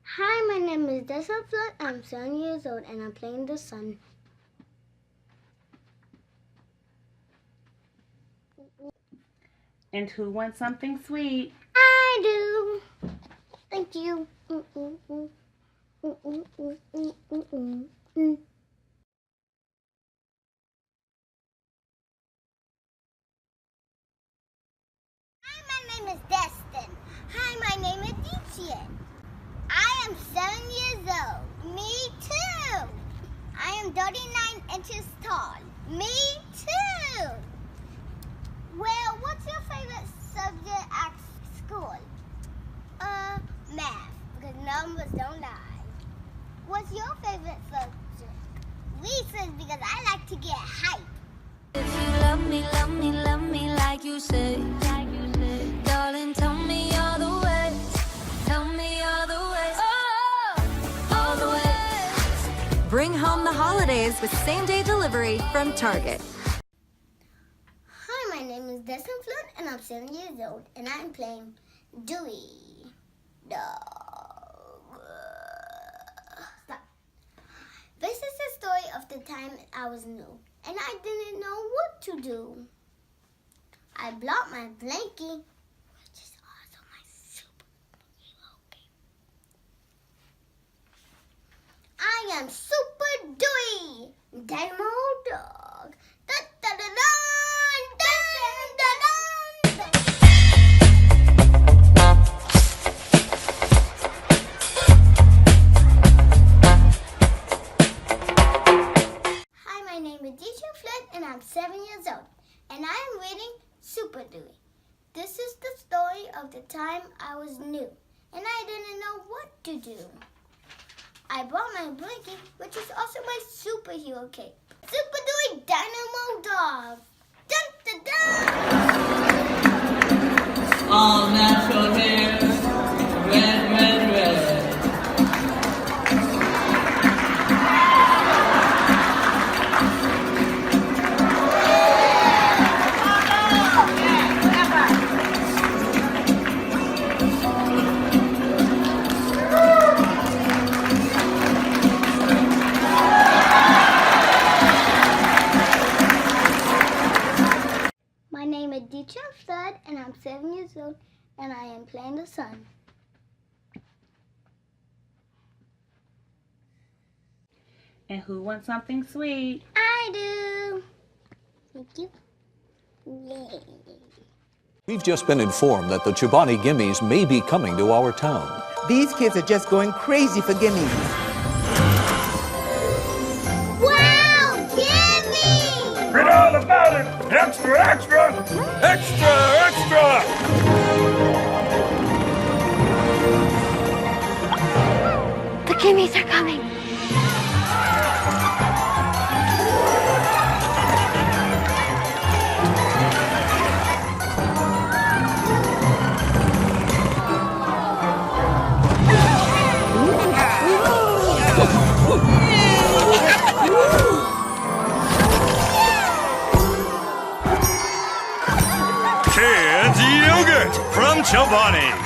Hi, my name is DRLtoons. I'm 7 years old and I'm playing the sun. And who wants something sweet? I do. Thank you. Hi, my name is Destin. Hi, my name is Etienne. I am 7 years old. Me too. I am 39 inches tall. Me too. Well, what's your favorite subject at school? Math, because numbers don't lie. What's your favorite subject? Research, because I like to get hype. If you love me like you say. Darling, tell me all the ways. Tell me all the ways. Oh, all the ways. Bring home the holidays with same-day delivery from Target. Hi, my name is DRLtoons and I'm 7 years old and I'm playing Dewey. Dog. Stop. This is the story of the time I was new and I didn't know what to do. I brought my blankie, which is also my superhero game. I am Super Dewey, Dynamo Dog. Dun, dun, dun, dun, dun, dun, dun, dun. Hi, my name is DRLtoons and I'm 7 years old and I am reading Super Dewey. This is the story of the time I was new and I didn't know what to do. I brought my blanket, which is also my superhero cape. Super Dewey Dynamo Dog. Dun, dun, dun. All natural hair, red, red, red. My name is DRLtoons and I'm 7 years old and I am playing the sun. And who wants something sweet? I do. Thank you. Yay. We've just been informed that the Chobani Gimmies may be coming to our town. These kids are just going crazy for gimmies. Wow, Jimmy! Read all about it! Extra, extra! Extra, extra! The Kimmies are coming. Kids yogurt from Chobani.